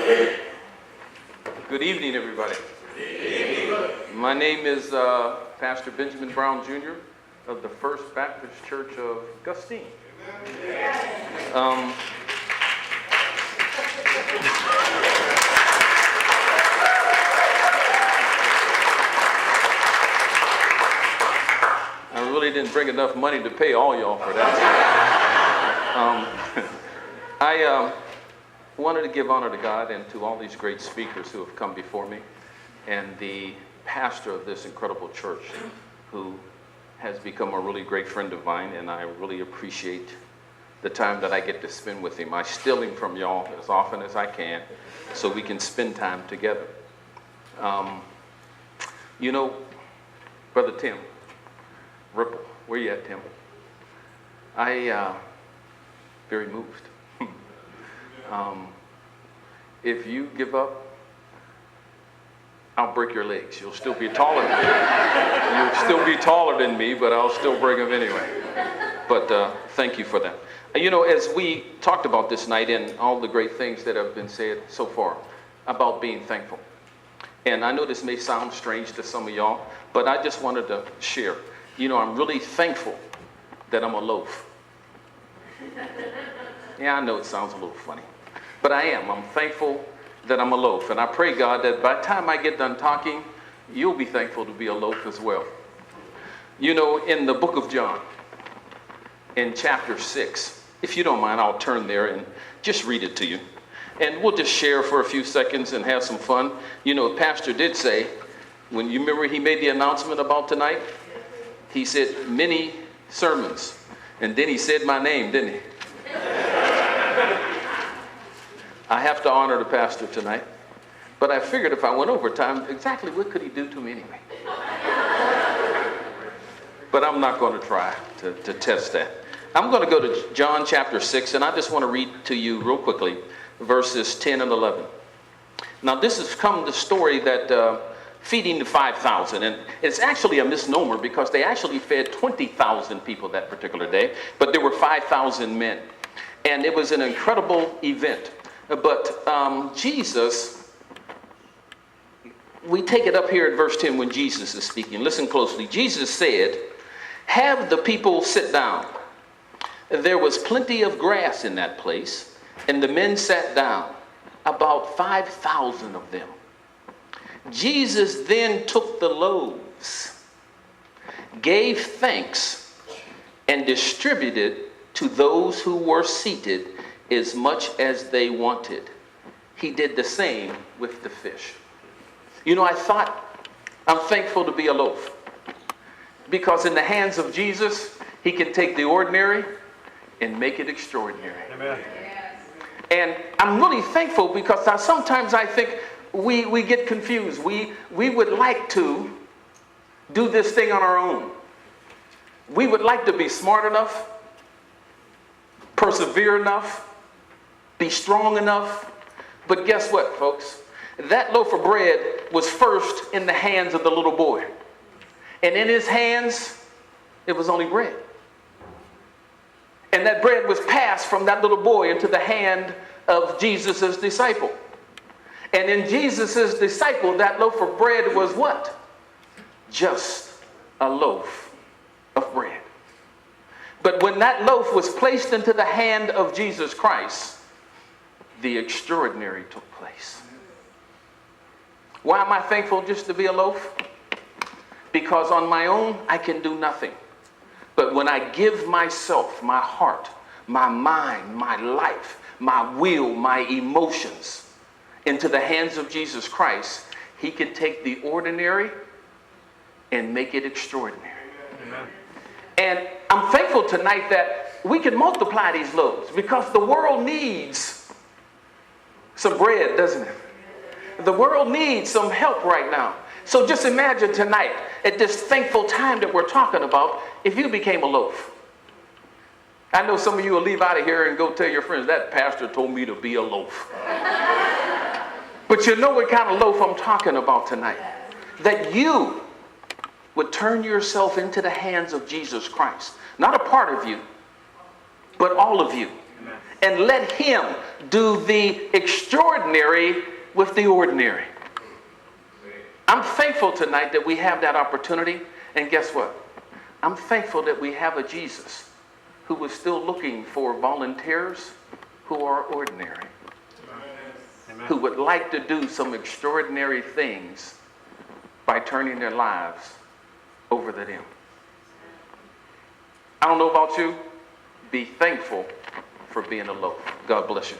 Good evening, everybody. Good evening. My name is Pastor Benjamin Brown Jr. of the First Baptist Church of Gustine. I really didn't bring enough money to pay all y'all for that. I wanted to give honor to God and to all these great speakers who have come before me, and the pastor of this incredible church who has become a really great friend of mine, and I really appreciate the time that I get to spend with him. I steal him from y'all as often as I can so we can spend time together. You know, Brother Tim Ripple, where you at, Tim? Very moved. If you give up, I'll break your legs. You'll still be taller than me. You'll still be taller than me, but I'll still break them anyway. But thank you for that. You know, as we talked about this night and all the great things that have been said so far about being thankful. And I know this may sound strange to some of y'all, but I just wanted to share. You know, I'm really thankful that I'm a loaf. Yeah, I know it sounds a little funny, but I am. I'm thankful that I'm a loaf. And I pray, God, that by the time I get done talking, you'll be thankful to be a loaf as well. You know, in the book of John, in chapter 6, if you don't mind, I'll turn there and just read it to you. And we'll just share for a few seconds and have some fun. You know, the pastor did say, when you remember he made the announcement about tonight, he said many sermons. And then he said my name, didn't he? I have to honor the pastor tonight, but I figured if I went over time, exactly what could he do to me anyway? But I'm not going to try to test that. I'm going to go to John chapter 6, and I just want to read to you real quickly verses 10 and 11. Now, this has come the story that feeding the 5,000, and it's actually a misnomer because they actually fed 20,000 people that particular day, but there were 5,000 men. And it was an incredible event. But Jesus, we take it up here at verse 10 when Jesus is speaking. Listen closely. Jesus said, "Have the people sit down." There was plenty of grass in that place, and the men sat down, about 5,000 of them. Jesus then took the loaves, gave thanks, and distributed to those who were seated as much as they wanted. He did the same with the fish. You know, I thought, I'm thankful to be a loaf, because in the hands of Jesus, he can take the ordinary and make it extraordinary. Amen. And I'm really thankful because sometimes I think we get confused. We would like to do this thing on our own. We would like to be smart enough, persevere enough, be strong enough. But guess what, folks? That loaf of bread was first in the hands of the little boy. And in his hands, it was only bread. And that bread was passed from that little boy into the hand of Jesus' disciple. And in Jesus' disciple, that loaf of bread was what? Just a loaf of bread. But when that loaf was placed into the hand of Jesus Christ, the extraordinary took place. Why am I thankful just to be a loaf? Because on my own, I can do nothing. But when I give myself, my heart, my mind, my life, my will, my emotions into the hands of Jesus Christ, he can take the ordinary and make it extraordinary. Amen. And I'm thankful tonight that we can multiply these loaves because the world needs some bread, doesn't it? The world needs some help right now. So just imagine tonight, at this thankful time that we're talking about, if you became a loaf. I know some of you will leave out of here and go tell your friends, that pastor told me to be a loaf. But you know what kind of loaf I'm talking about tonight. That you would turn yourself into the hands of Jesus Christ. Not a part of you, but all of you. Amen. and let him do the extraordinary with the ordinary. I'm thankful tonight that we have that opportunity. And guess what? I'm thankful that we have a Jesus who was still looking for volunteers who are ordinary, Amen. who would like to do some extraordinary things by turning their lives over to them. I don't know about you. Be thankful for being a loaf. God bless you.